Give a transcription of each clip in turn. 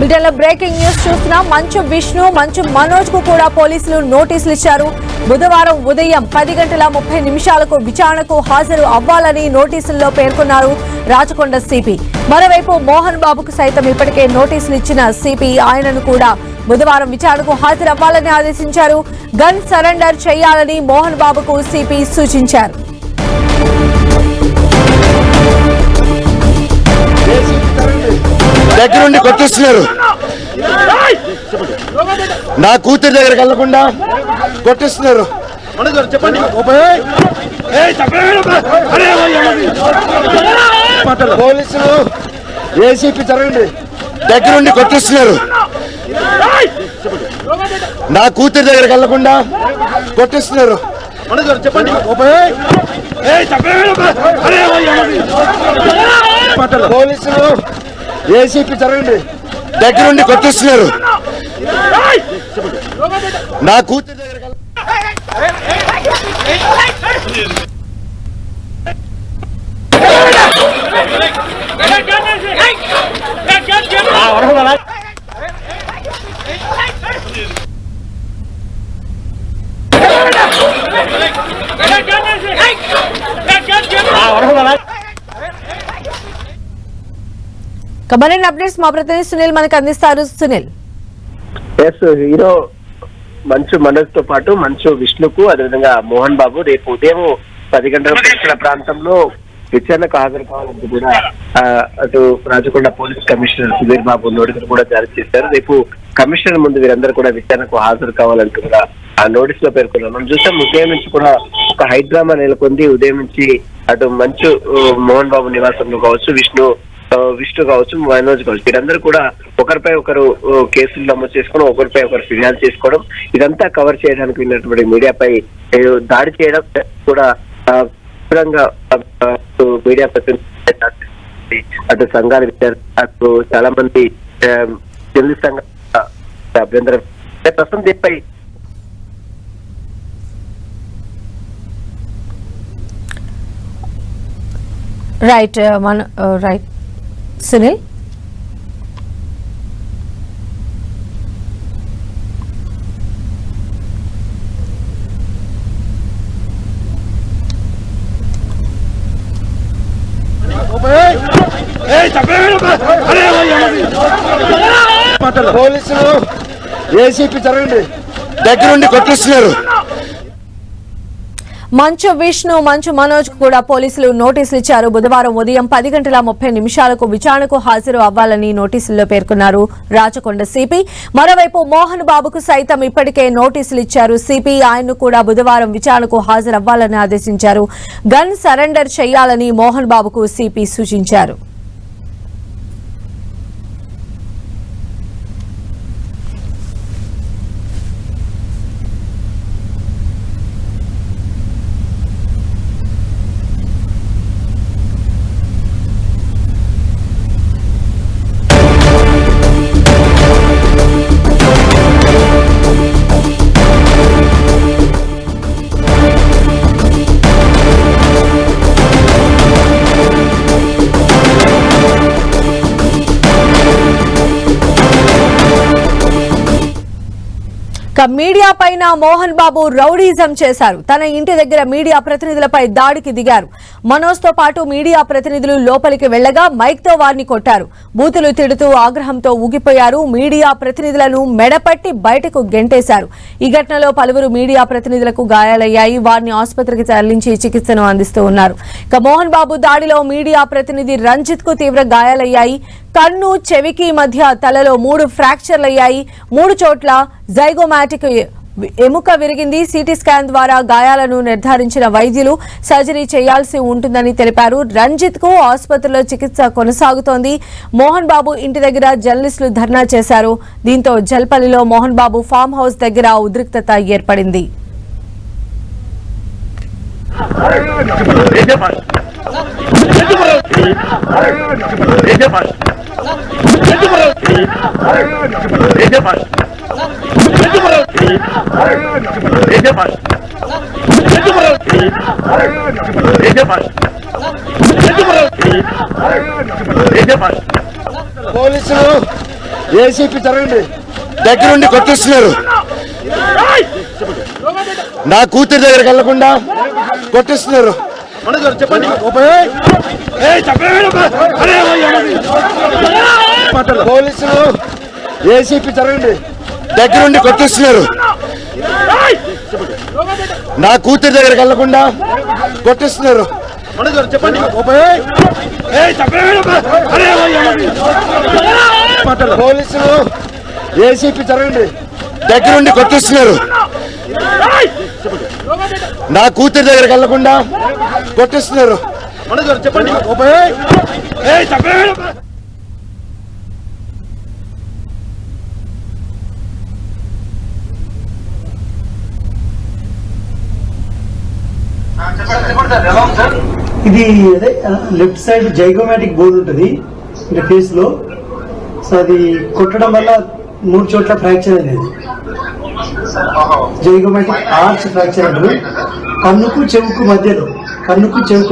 బులెటిన్లో breaking news చూస్తున్నాం. మంచు విష్ణు, మంచు మనోజ్ కు కూడా పోలీసులు నోటీసులు ఇచ్చారు. బుధవారం ఉదయం 10:30 విచారణకు హాజరు అవ్వాలని నోటీసుల్లో పేర్కొన్నారు రాచకొండ సిపి. మరోవైపు మోహన్ బాబుకు సైతం ఇప్పటికే నోటీసులు ఇచ్చిన సిపి ఆయనను కూడా బుధవారం విచారణకు హాజరవ్వాలని ఆదేశించారు. గన్ సరెండర్ చేయాలని మోహన్ బాబుకు సిపి సూచించారు. దగ్గరుండి కొట్టిస్తున్నారు. నా కూతురి దగ్గరికి వెళ్లకుండా కొట్టిస్తున్నారు. పోలీసులు ఏసీపీ జరగండి, దగ్గరుండి కొట్టిస్తున్నారు. నా కూతురి దగ్గరికి వెళ్లకుండా కొట్టిస్తున్నారు. పోలీసులు ఏసీపీ జరగండి, దగ్గరుండి కొట్టిస్తున్నారు. నా కూతురి దగ్గర మరిన్ని అప్డేట్స్ మా ప్రతినిధి సునీల్ మనకు అందిస్తారు. సునీల్, హీరో మంచు మనోజ్ తో పాటు మంచు విష్ణుకు అదేవిధంగా మోహన్ బాబు రేపు ఉదయం 10 గంటల ప్రాంతంలో విచారణకు హాజరు కావాలంటూ కూడా అటు రాచకొండ పోలీస్ కమిషనర్ సుధీర్ బాబు నోటీసులు కూడా జారీ చేశారు. రేపు కమిషనర్ ముందు వీరందరూ కూడా విచారణకు హాజరు కావాలంటూ కూడా ఆ నోటీస్ లో పేర్కొన్నారు. మనం చూసాం ఉదయం నుంచి కూడా ఒక హైడ్రామా నెలకొంది. ఉదయం నుంచి అటు మంచు మోహన్ బాబు నివాసంలో కావచ్చు, విష్ణు కావచ్చు, మనోజ్ కావచ్చు, వీరందరూ కూడా ఒకరిపై ఒకరు కేసులు నమోదు చేసుకోవడం, ఒకరిపై ఒకరు ఫిర్యాదు చేసుకోవడం, ఇదంతా కవర్ చేయడానికి ఉన్నటువంటి మీడియాపై దాడి చేయడం కూడా మీడియా ప్రతినిధి అటు సంఘాల అటు చాలా మంది జర్నలిస్ట్ సంఘ అభ్యంతరం ప్రస్తుతం దీనిపై రైట్ సునీల్. పోలీసులు ఏసీపీ జరగండి, దగ్గరుండి కొట్టిస్తున్నారు. మంచు విష్ణు, మంచు మనోజ్ కూడా పోలీసులు నోటీసులు ఇచ్చారు. బుధవారం ఉదయం 10:30 విచారణకు హాజరు అవ్వాలని నోటీసుల్లో పేర్కొన్నారు రాచకొండ సిపి. మరోవైపు మోహన్ బాబుకు సైతం ఇప్పటికే నోటీసులు ఇచ్చారు సిపి. ఆయన్ను కూడా బుధవారం విచారణకు హాజరవ్వాలని ఆదేశించారు. గన్ సరెండర్ చేయాలని మోహన్ బాబుకు సిపి సూచించారు. మీడియా పైన మోహన్ బాబు రౌడీజం చేశారు. తన ఇంటి దగ్గర మీడియా ప్రతినిధులపై దాడికి దిగారు. మనోజ్ తో పాటు మీడియా ప్రతినిధులు లోపలికి వెళ్లగా మైక్ తో వారిని కొట్టారు. బూతులు తిడుతూ ఆగ్రహంతో ఊగిపోయారు. మీడియా ప్రతినిధులను మెడపట్టి బయటకు గెంటేశారు. ఈ ఘటనలో పలువురు మీడియా ప్రతినిధులకు గాయాలయ్యాయి. వారిని ఆసుపత్రికి తరలించి చికిత్సను అందిస్తూ ఉన్నారు. ఇక మోహన్ బాబు దాడిలో మీడియా ప్రతినిధి రంజిత్ కు తీవ్ర గాయాలయ్యాయి. కన్ను, చెవికి మధ్య తలలో 3 ఫ్రాక్చర్లయ్యాయి. 3 చోట్ల జైగోమాటిక్ ఎముక విరిగింది. సిటీ స్కాన్ ద్వారా గాయాలను నిర్ధారించిన వైద్యులు సర్జరీ చేయాల్సి ఉంటుందని తెలిపారు. రంజిత్ కు ఆసుపత్రిలో చికిత్స కొనసాగుతోంది. మోహన్ బాబు ఇంటి దగ్గర జర్నలిస్టులు ధర్నా చేశారు. దీంతో జల్పల్లిలో మోహన్ బాబు ఫామ్ హౌస్ దగ్గర ఉద్రిక్తత ఏర్పడింది. పోలీసులు ఏసీపీ జరగండి, దగ్గరుండి కొట్టిస్తున్నారు. నా కూతురి దగ్గరికి వెళ్లకుండా కొట్టిస్తున్నారు. పోలీసులు ఏసీపీ జరగండి, దగ్గరుండి కొట్టిస్తున్నారు. నా కూతురి దగ్గరికి వెళ్లకుండా కొట్టిస్తున్నారు. పోలీసులు ఏసీపీ జరగండి, దగ్గరుండి కొట్టిస్తున్నారు. నా కూతురి దగ్గరికి వెళ్లకుండా కొట్టిస్తున్నారు. ఇది అదే లెఫ్ట్ సైడ్ జైగోమాటిక్ బోర్డు ఉంటుంది అంటే ఫేస్ లో. సో అది కొట్టడం వల్ల 3 చోట్ల ఫ్రాక్చర్ అనేది జైగోమాటిక్ ఆర్చ్ ఫ్రాక్చర్ అంటారు. కన్నుకు చెవుకు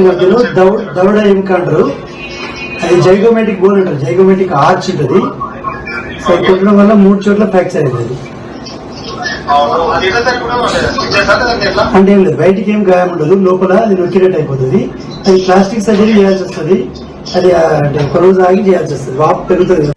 మధ్యలో దవడ ఎముక అంటారు. అది జైగోమాటిక్ బోర్డు అంటారు. జైగోమాటిక్ ఆర్చ్ ఉంటుంది. సో అది కొట్టడం వల్ల 3 చోట్ల ఫ్రాక్చర్ అయింది. అంటే ఏం లేదు, బయటికి ఏం గాయం ఉండదు, లోపల అది నొక్కినట్టు అయిపోతుంది. అది ప్లాస్టిక్ సర్జరీ చేయాల్సి వస్తుంది. అది అంటే ఒక రోజు ఆగి చేయాల్సి వస్తుంది, వాపు పెరుగుతుంది.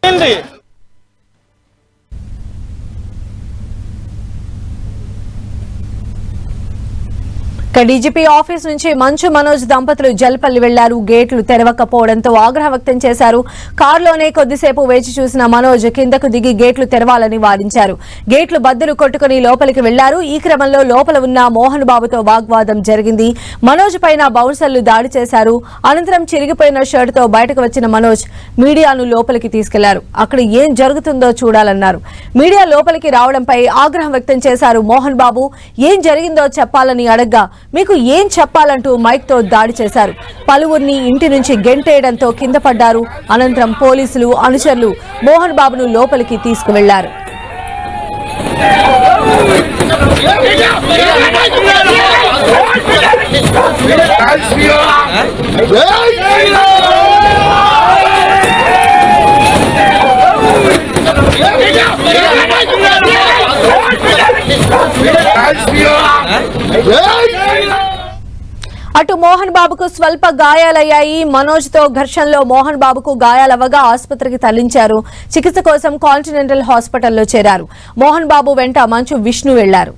డీజీపీ ఆఫీస్ నుంచి మంచు మనోజ్ దంపతులు జల్పల్లి వెళ్లారు. గేట్లు తెరవకపోవడంతో ఆగ్రహం వ్యక్తం చేశారు. కారులోనే కొద్దిసేపు వేచి చూసిన మనోజ్ కిందకు దిగి గేట్లు తెరవాలని వారించారు. గేట్లు బద్దలు కొట్టుకుని లోపలికి వెళ్లారు. ఈ క్రమంలో లోపల ఉన్న మోహన్ బాబుతో వాగ్వాదం జరిగింది. మనోజ్ పైన బౌన్సర్లు దాడి చేశారు. అనంతరం చిరిగిపోయిన షర్ట్ తో బయటకు వచ్చిన మనోజ్ మీడియాను లోపలికి తీసుకెళ్లారు. అక్కడ ఏం జరుగుతుందో చూడాలన్నారు. మీడియా లోపలికి రావడంపై ఆగ్రహం వ్యక్తం చేశారు. మోహన్ బాబు ఏం జరిగిందో చెప్పాలని అడగ్గా మీకు ఏం చెప్పాలంటూ మైక్ తో దాడి చేశారు. పలువురిని ఇంటి నుంచి గెంటేయడంతో కింద పడ్డారు. అనంతరం పోలీసులు అనుచరులు మోహన్ బాబును లోపలికి తీసుకువెళ్లారు. అటు మోహన్ బాబుకు స్వల్ప గాయాలయ్యాయి. మనోజ్ తో ఘర్షణలో మోహన్ బాబుకు గాయాలవ్వగా ఆసుపత్రికి తరలించారు. చికిత్స కోసం కాంటినెంటల్ హాస్పిటల్లో చేరారు. మోహన్ బాబు వెంట మంచు విష్ణు వెళ్లారు.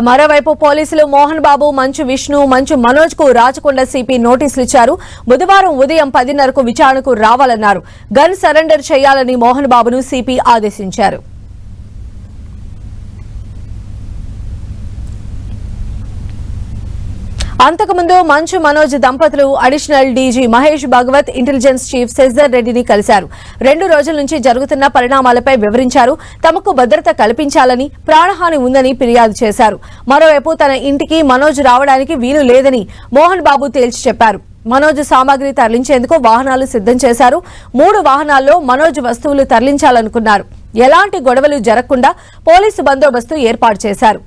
మరోవైపు పోలీసులు మోహన్ బాబు, మంచు విష్ణు, మంచు మనోజ్ కు రాచకొండ సిపి నోటీసులు ఇచ్చారు. బుధవారం ఉదయం 10:30కు విచారణకు రావాలన్నారు. గన్ సరెండర్ చేయాలని మోహన్ బాబును సిపి ఆదేశించారు. అంతకుముందు మంచు మనోజ్ దంపతులు additional DG Mahesh Bhagwat, intelligence chief Sasidhar రెడ్డిని కలిశారు. 2 రోజుల నుంచి జరుగుతున్న పరిణామాలపై వివరించారు. తమకు భద్రత కల్పించాలని, ప్రాణహాని ఉందని ఫిర్యాదు చేశారు. మరోవైపు తన ఇంటికి మనోజ్ రావడానికి వీలు లేదని మోహన్ బాబు తేల్చి చెప్పారు. మనోజ్ సామాగ్రి తరలించేందుకు వాహనాలు సిద్ధం చేశారు. 3 వాహనాల్లో మనోజ్ వస్తువులు తరలించాలనుకున్నారు. ఎలాంటి గొడవలు జరగకుండా పోలీసు బందోబస్తు ఏర్పాటు చేశారు.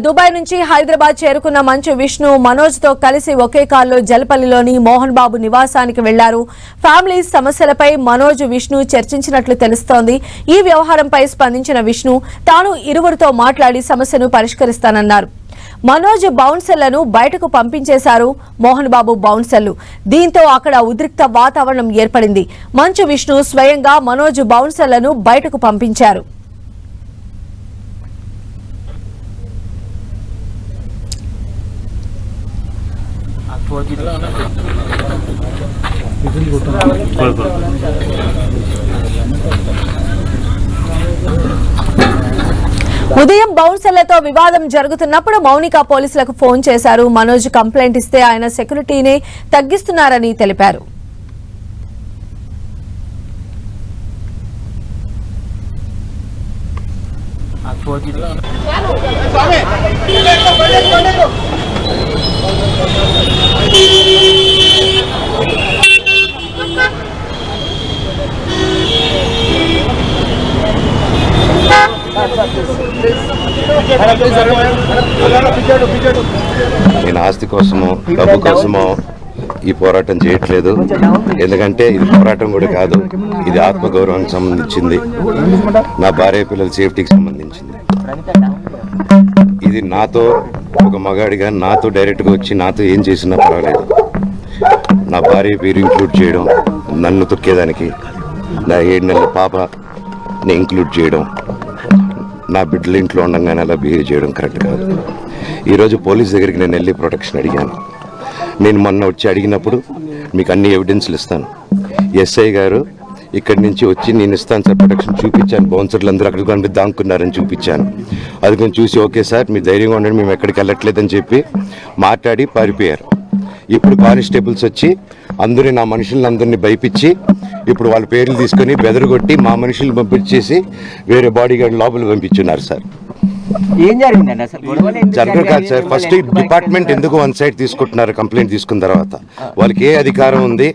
దుబాయ్ నుంచి హైదరాబాద్ చేరుకున్న మంచు విష్ణు మనోజ్ తో కలిసి ఒకే కారులో జలపల్లిలోని మోహన్ బాబు నివాసానికి వెళ్లారు. ఫ్యామిలీ సమస్యలపై మనోజ్, విష్ణు చర్చించినట్లు తెలుస్తోంది. ఈ వ్యవహారంపై స్పందించిన విష్ణు తాను ఇరువురితో మాట్లాడి సమస్యను పరిష్కరిస్తానన్నారు. మనోజ్ బౌన్సర్లను బయటకు పంపించేశారు మోహన్ బాబు బౌన్సర్లు. దీంతో అక్కడ ఉద్రిక్త వాతావరణం ఏర్పడింది. మంచు విష్ణు స్వయంగా మనోజ్ బౌన్సర్లను బయటకు పంపించారు. ఉదయం బౌన్సర్లతో వివాదం జరుగుతున్నప్పుడు మౌనిక పోలీసులకు ఫోన్ చేశారు. మనోజ్ కంప్లైంట్ ఇస్తే ఆయన సెక్యూరిటీని తగ్గిస్తున్నారని తెలిపారు. నేను ఆస్తి కోసమో డబ్బు కోసమో ఈ పోరాటం చేయట్లేదు. ఎందుకంటే ఇది పోరాటం కూడా కాదు, ఇది ఆత్మగౌరవానికి సంబంధించింది, నా భార్య పిల్లల సేఫ్టీకి సంబంధించింది. ఇది నాతో ఒక మగాడిగా నాతో డైరెక్ట్గా వచ్చి నాతో ఏం చేసినా పర్వాలేదు. నా భార్య పేరు ఇంక్లూడ్ చేయడం, నన్ను తొక్కేదానికి నా 7 నెలల పాపని ఇంక్లూడ్ చేయడం, నా బిడ్డల ఇంట్లో ఉండగానే అలా బిహేవ్ చేయడం కరెక్ట్ కాదు. ఈరోజు పోలీస్ దగ్గరికి నేను వెళ్ళి ప్రొటెక్షన్ అడిగాను. నేను మొన్న వచ్చి అడిగినప్పుడు మీకు అన్ని ఎవిడెన్స్లు ఇస్తాను. ఎస్ఐ గారు ఇక్కడి నుంచి వచ్చి నేను ఇస్తాను సార్ ప్రొటెక్షన్ చూపించాను. బౌన్సర్లు అందరూ అక్కడికి కనిపి దాక్కున్నారని చూపించాను. అది కొంచెం చూసి ఓకే సార్ మీరు ధైర్యంగా ఉండండి, మేము ఎక్కడికి వెళ్ళట్లేదని చెప్పి మాట్లాడి పారిపోయారు. ఇప్పుడు కానిస్టేబుల్స్ వచ్చి అందరూ నా మనుషులను అందరినీ భయపించి ఇప్పుడు వాళ్ళ పేర్లు తీసుకొని బెదరగొట్టి మా మనుషులు పంపించేసి వేరే బాడీ గార్డ్ లోపల పంపించున్నారు సార్. ఏం జరిగిందండి అసలు? జరగదు కాదు సార్. ఫస్ట్ డిపార్ట్మెంట్ ఎందుకు వన్ సైడ్ తీసుకుంటున్నారు కంప్లైంట్ తీసుకున్న తర్వాత? వాళ్ళకి ఏ అధికారం ఉంది?